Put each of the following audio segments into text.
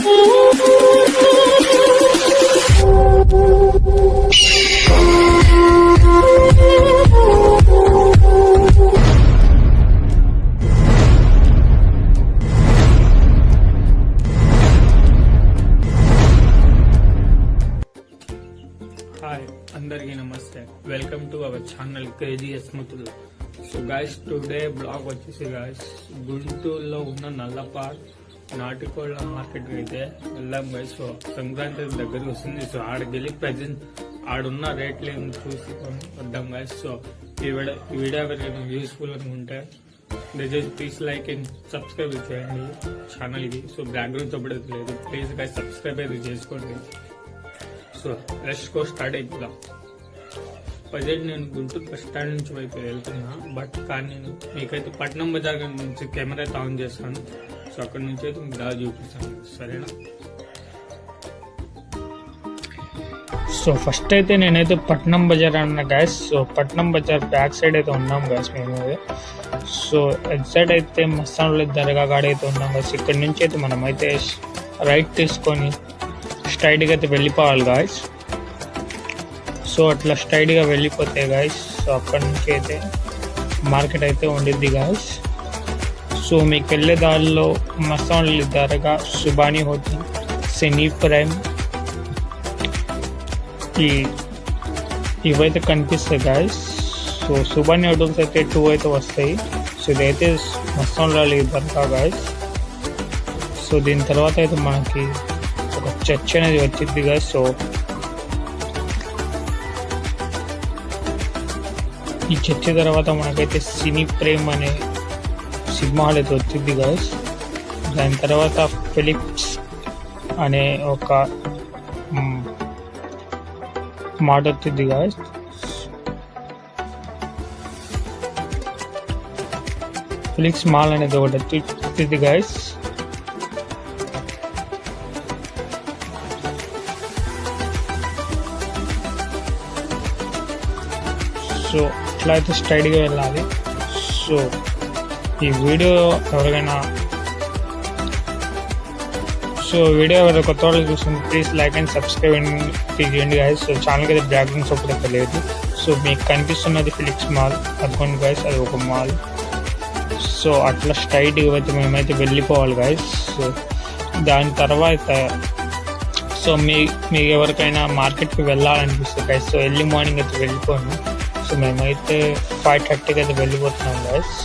Hi అందరికీ నమస్తే, welcome to our channel KGS ముతులు. సో గాయస్, టుడే బ్లాగ్ వచ్చేసి గాయస్ గుంటూరులో ఉన్న నల్లపాడ్ నాటుకోళ్ల మార్కెట్కి అయితే వెళ్దాం గాయస్. సో సంక్రాంతి దగ్గరికి వస్తుంది. సో ఆడికి వెళ్ళి ప్రజెంట్ ఆడున్న రేట్లు ఏమి చూసుకొని వద్దాం గాయస్. సో ఈ వీడియో ఎవరికైనా యూస్ఫుల్ అనుకుంటే దయచేసి ప్లీజ్ లైక్ అండ్ సబ్స్క్రైబ్ చేయండి ఛానల్కి. సో బ్యాక్గ్రౌండ్ చెప్పడం లేదు, ప్లీజ్ గాయస్ సబ్స్క్రైబ్ అయితే చేసుకోండి. సో లెట్స్ గో స్టార్ట్ అయిపోదాం. ప్రజెంట్ నేను గుంటూరు బస్ స్టాండ్ నుంచి వైపు వెళ్తున్నా, కానీ నేను మీకైతే పట్నం బజార్ నుంచి కెమెరా అయితే ఆన్ చేస్తాను. సో అక్కడ నుంచి అయితే మీకు దారి చూపిస్తాను, సరేనా? సో ఫస్ట్ అయితే నేనైతే పట్నం బజార్ అన్న గ్యాస్. సో పట్నం బజార్ బ్యాక్ సైడ్ అయితే ఉన్నాం గ్యాస్ మేము. సో ఎగ్ సైడ్ అయితే మస్తాన్లో దర్గా కాడ అయితే ఉన్నాం గ్యాస్. ఇక్కడ నుంచి అయితే మనం అయితే రైట్ తీసుకొని స్ట్రైట్గా అయితే వెళ్ళిపోవాలి గాయస్. సో అట్లా స్ట్రైట్గా వెళ్ళిపోతే గాయస్, సో అక్కడ నుంచి అయితే మార్కెట్ అయితే ఉండిద్ది గాయస్. సో మీకు వెళ్ళే దారిలో మస్తాన్ దర్గా, సుబానీ హోటల్, సినీ ప్రైమ్ ఇవైతే కనిపిస్తాయి గాయస్. సో సుబానీ హోటల్స్ అయితే 2 అయితే వస్తాయి. సో ఇదైతే మస్తాన్ దర్గా గాయస్. సో దీని తర్వాత అయితే మనకి ఒక చర్చ్ అనేది వచ్చింది గాయస్. సో ఈ చర్చ్ తర్వాత మనకైతే సినీ ప్రేమ్ అనే సినిమా హాల్ అయితే వచ్చింది గాయస్. దాని తర్వాత ఫిలిప్స్ అనే ఒక మాట వచ్చింది గాయస్. ఫిలిప్స్ మాల్ అనేది ఒకటి వచ్చింది గాయస్. సో ఇట్లా అయితే స్ట్రైట్గా వెళ్ళాలి. సో ఈ వీడియో ఎవరైనా కొత్త వాళ్ళు చూస్తుంది ప్లీజ్ లైక్ అండ్ సబ్స్క్రైబ్ చేయండి గాయస్. సో ఛానల్కి అయితే బ్యాక్గ్రౌండ్ సపోర్ట్ అయితే లేదు. సో మీకు కనిపిస్తున్నది ఫిలిప్స్ మాల్, అనుకోండి గాయస్, అది ఒక మాల్. సో అట్లా స్ట్రైట్గా అయితే మేమైతే వెళ్ళిపోవాలి గాయస్. సో దాని తర్వాత సో మీకు ఎవరికైనా మార్కెట్కి వెళ్ళాలనిపిస్తుంది గాయస్, సో ఎర్లీ మార్నింగ్ అయితే వెళ్ళిపోండి. సో మేమైతే 5:30కి అయితే వెళ్ళిపోతున్నాం గాయస్.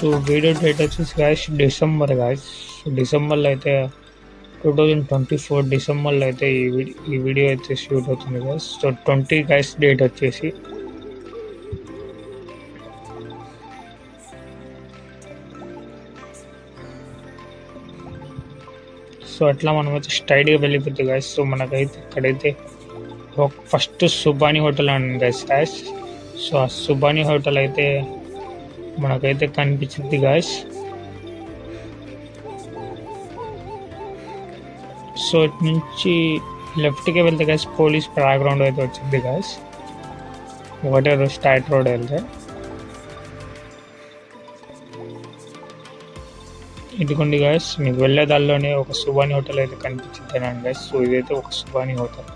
సో వీడియో డేట్ వచ్చేసి గాయస్ డిసెంబర్ గాయస్. డిసెంబర్లో అయితే 2024 డిసెంబర్లో అయితే ఈ వీడియో అయితే షూట్ అవుతుంది గాయస్. సో 20 గాయస్ డేట్ వచ్చేసి. సో అట్లా మనం అయితే స్ట్రైట్గా వెళ్ళిపోతుంది గాయస్. సో మనకైతే ఇక్కడైతే ఫస్ట్ సుబానీ హోటల్ అని గాయస్. సో ఆ సుబానీ హోటల్ అయితే మనకైతే కనిపించింది గాయస్. సో ఇటు నుంచి లెఫ్ట్కి వెళ్తే గాయస్ పోలీస్ బ్యాక్గ్రౌండ్ అయితే వచ్చింది గాయస్. ఒకటే స్ట్రైట్ రోడ్ వెళ్తే ఇటుకోండి గాయస్, మీకు వెళ్ళే దానిలోనే ఒక సుబానీ హోటల్ అయితే కనిపించింది గాయస్. సో ఇదైతే ఒక సుబానీ హోటల్.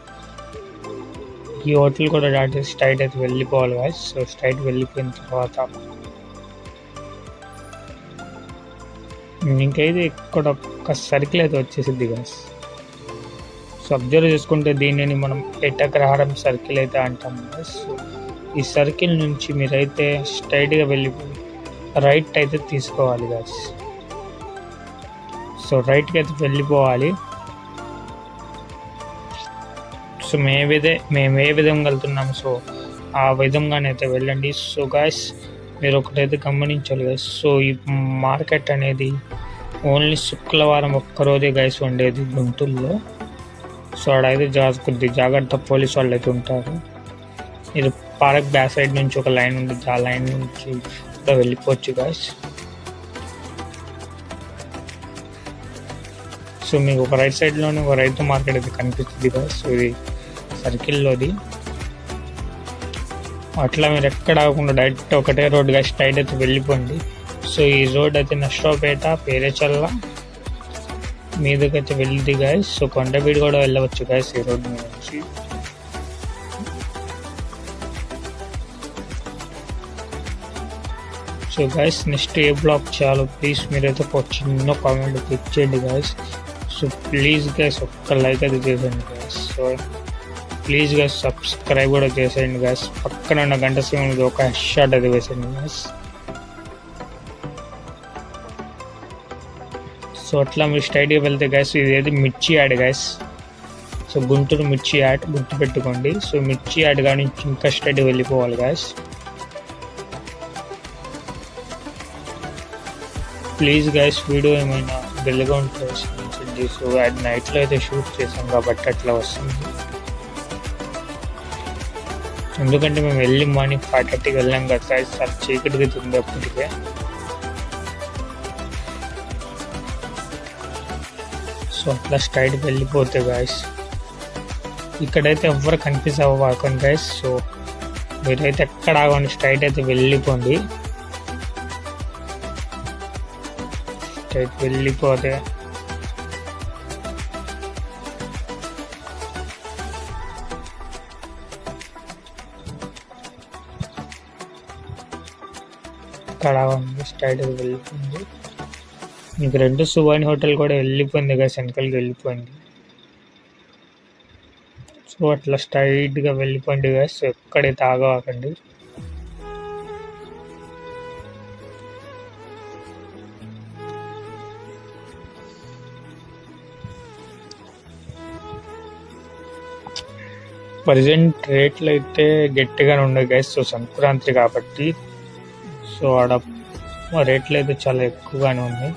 ఈ హోటల్ కూడా దాటేసి స్ట్రైట్ అయితే వెళ్ళిపోవాలి గాయస్. సో స్ట్రైట్ వెళ్ళిపోయిన తర్వాత ఇంకైతే ఇక్కడ ఒక సర్కిల్ అయితే వచ్చేసింది గాయస్. సో అబ్జర్వ్ చేసుకుంటే దీనిని మనం ఎట్టగ్రహారం సర్కిల్ అయితే అంటాం గాయస్. సో ఈ సర్కిల్ నుంచి మీరైతే స్ట్రైట్గా వెళ్ళిపోయి రైట్ అయితే తీసుకోవాలి గాయస్. సో రైట్కి అయితే వెళ్ళిపోవాలి. సో మేము ఏ విధంగా వెళ్తున్నాం, సో ఆ విధంగానే అయితే వెళ్ళండి. సో గాయస్ మీరు ఒకటైతే గమనించాలి గాయస్. సో ఈ మార్కెట్ అనేది ఓన్లీ శుక్రవారం ఒక్కరోజే గాయస్ ఉండేది గుంటూరులో. సో ఆడైతే కొద్ది జాగ్రత్త పోలీస్ వాళ్ళు అయితే ఉంటారు. ఇది పార్క్ బ్యాక్ సైడ్ నుంచి ఒక లైన్ ఉంటుంది, ఆ లైన్ నుంచి కూడా వెళ్ళిపోవచ్చు గాయస్. సో మీకు ఒక రైట్ సైడ్లోనే ఒక రైతు మార్కెట్ అయితే కనిపిస్తుంది గాయస్. సో ఇది సర్కిల్లోది. అట్లా మీరు ఎక్కడ ఆగకుండా డైరెక్ట్ ఒకటే రోడ్ గా స్ట్రైట్ అయితే వెళ్ళిపోండి. సో ఈ రోడ్ అయితే నష్టపేట పేరేచల్ల మీదకైతే వెళ్ళింది గాయస్. సో కొండవీడు కూడా వెళ్ళవచ్చు గాయస్ ఈ రోడ్ మీద నుంచి. సో గాయస్ నెక్స్ట్ ఏ బ్లాక్ చేయాలో ప్లీజ్ మీరైతే ఒక చిన్న కామెంట్ క్లిక్ చేయండి గాయస్. సో ప్లీజ్ గైస్ ఒక్క లైక్ అయితే చేసేయండి guys. So please guys subscribe కూడా చేసేయండి గైస్. పక్కన ఉన్న గంట సింహం ఒక షాట్ అయితే వేసేయండి గైస్. సో అట్లా మీరు స్ట్రైట్గా వెళ్తే గైస్ ఇది మిర్చి యాడ్ గైస్. సో గుంటూరు మిర్చి యాడ్ గుర్తుపెట్టుకోండి. సో మిర్చి యాడ్ కానీ ఇంకా స్ట్రైట్గా వెళ్ళిపోవాలి గైస్. ప్లీజ్ గైస్ వీడియో ఏమైనా వెలుగా ఉంటుంది. సో అది నైట్లో అయితే షూట్ చేసాం కాబట్టి అట్లా వస్తుంది. ఎందుకంటే మేము వెళ్ళి మార్నింగ్ 5:30కి వెళ్ళాం కదా గైస్. అది చీకటిగా ఉంది అప్పటికే. సో అట్లా స్ట్రైట్కి వెళ్ళిపోతే గాయస్ ఇక్కడైతే ఎవ్వరు కన్ఫ్యూజ్ అవ్వకండి గైస్. సో మీరైతే ఎక్కడ ఆగండి, స్ట్రైట్ అయితే వెళ్ళిపోండి. స్ట్రైట్ వెళ్ళిపోతే అక్కడ స్ట్రైట్ వెళ్ళిపోయింది. మీకు రెండు సువాని హోటల్ కూడా వెళ్ళిపోయింది కదా, వెనకాలకి వెళ్ళిపోయింది. సో అట్లా స్ట్రైట్గా వెళ్ళిపోయింది కదా. సో ఎక్కడైతే ఆగవాకండి. ప్రజెంట్ రేట్లు అయితే గట్టిగానే ఉన్నాయి గైస్. సో సంక్రాంతి కాబట్టి సో ఆడ రేట్లు అయితే చాలా ఎక్కువగానే ఉన్నాయి.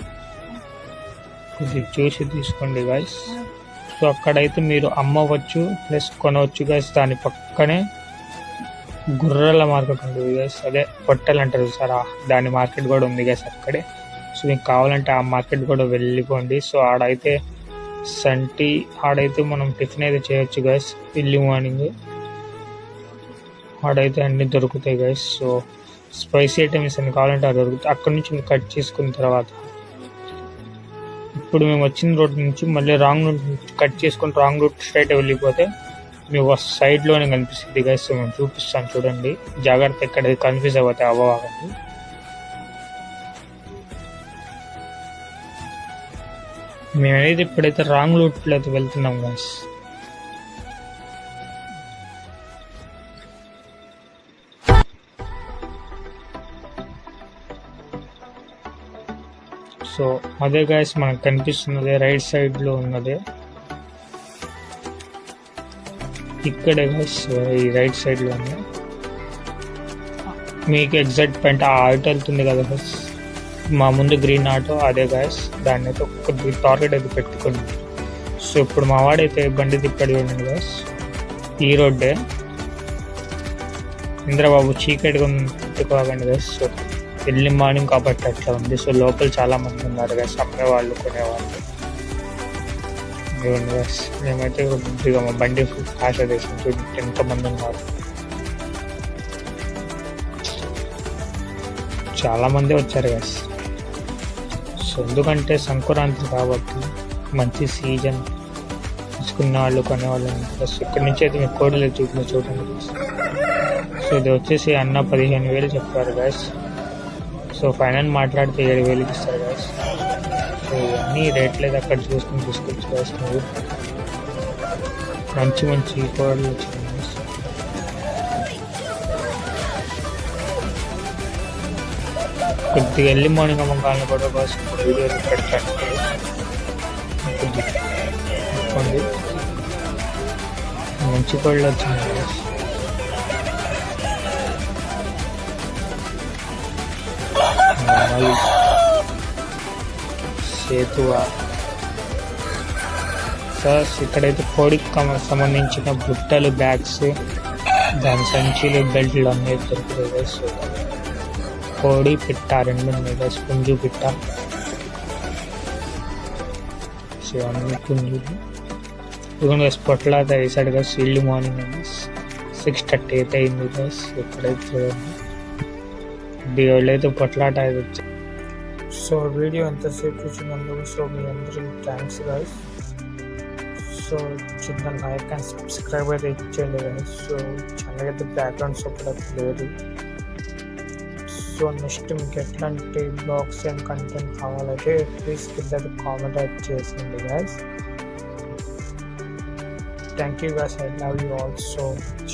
ఇది చూసి తీసుకోండి గైస్. సో అక్కడైతే మీరు అమ్మవచ్చు ప్లస్ కొనవచ్చు గైస్. దాని పక్కనే గుర్రెల మార్కెట్ ఉంటుంది గైస్. అదే పొట్టెలు అంటారు సార్, దాని మార్కెట్ కూడా ఉంది గైస్ అక్కడే. సో మీకు కావాలంటే ఆ మార్కెట్ కూడా వెళ్ళిపోండి. సో ఆడైతే సంటి ఆడైతే మనం టిఫిన్ అయితే చేయొచ్చు గైస్. ఎర్లీ మార్నింగ్ ఆడైతే అన్నీ దొరుకుతాయి గైస్. సో స్పైసీ ఐటమ్స్ అని కావాలంటే అది దొరుకుతాయి. అక్కడ నుంచి మీరు కట్ చేసుకున్న తర్వాత ఇప్పుడు మేము వచ్చిన రోడ్ నుంచి మళ్ళీ రాంగ్ రూట్ కట్ చేసుకుని రాంగ్ రూట్ స్ట్రైట్ వెళ్ళిపోతే మీకు సైడ్లోనే కనిపిస్తుంది గైస్. సో మేము చూపిస్తాను చూడండి, జాగ్రత్త ఎక్కడ కన్ఫ్యూజ్ అవుతాయి అవ్వకండి. మేమైతే ఇప్పుడైతే రాంగ్ రూట్లో అయితే వెళ్తున్నాం గైస్. సో అదే గైస్ మనకు కనిపిస్తున్నది రైట్ సైడ్లో ఉన్నదే ఇక్కడే గైస్. ఈ రైట్ సైడ్లో ఉంది మీకు ఎగ్జాక్ట్ పాయింట్. ఆ ఆటో వెళ్తుంది కదా గైస్, మా ముందు గ్రీన్ ఆటో అదే గైస్. దాన్ని అయితే ఒక్క టార్గెట్ అయితే పెట్టుకోండి. సో ఇప్పుడు మా వాడైతే బండి తిప్పాడు చూడండి గైస్. ఈ రోడ్డే ఇంద్రబాబు చీకటిగా పెట్టుకోకండి గైస్. సో ఎర్లీ మార్నింగ్ కాబట్టి అట్లా ఉంది. సో లోపల చాలా మంది ఉన్నారు గైస్, అమ్మేవాళ్ళు కొనేవాళ్ళు. ఇవ్వండి గైస్, మేమైతే కొద్దిగా మా బండి ఆశ దేశం చూడండి ఎంతమంది ఉన్నారు. చాలా మంది వచ్చారు గైస్. సో ఎందుకంటే సంక్రాంతి కాబట్టి మంచి సీజన్, తీసుకున్న వాళ్ళు కొనేవాళ్ళు. ప్లస్ ఇక్కడి నుంచి అయితే మీకు కోడలు చూడండి గైస్. సో ఇది వచ్చేసి అన్న 15,000 చెప్పారు గైస్. సో ఫైనల్ మాట్లాడితే 7,000కి ఇస్తారు గైస్. సో ఇవన్నీ రేట్లు అయితే అక్కడ చూసుకుని తీసుకోవచ్చు గైస్. మీరు మంచి మంచి కోడలు వచ్చినాయి గైస్. కొద్దిగా ఎర్లీ మార్నింగ్ అమ్మకాలను కూడా కోసం వీడియోలు పెడతాను. కొద్దిగా మంచి కోళ్ళు వచ్చినాయి గైస్. సేతువ సార్ ఇక్కడైతే కోడికి సంబంధించిన బుట్టలు, బ్యాగ్స్, దాని సంచులు, బెల్ట్లు అన్నీ దొరుకుతాయి గైస్. కోడి పిట్ట రెండు ఉన్నాయి గైస్, పుంజు పిట్ట. సో అన్ని పుంజులు ఇదిగోండి గైస్. పొట్ల వేసాడు గైస్. ఎర్లీ మార్నింగ్ 6:30 అయితే అయింది గైస్. ఎక్కడైతే చూడండి దేవుళ్ళు అయితే పొట్లాట అయితే వచ్చి. సో వీడియో ఎంతసేపు చూసినందుకు సో మీ అందరికి థ్యాంక్స్ గైస్. సో చిన్న లైక్ అండ్ సబ్స్క్రైబ్ అయితే ఇచ్చేయండి గైస్. సో ఛానల్ అయితే బ్యాక్గ్రౌండ్ సపోర్ట్ అయితే లేదు. సో నెక్స్ట్ మీకు ఎట్లాంటి బ్లాగ్స్ అండ్ కంటెంట్ కావాలంటే ప్లీజ్ కింద కామెంట్ అయితే చేసేయండి guys. Thank you guys. I love you all so much.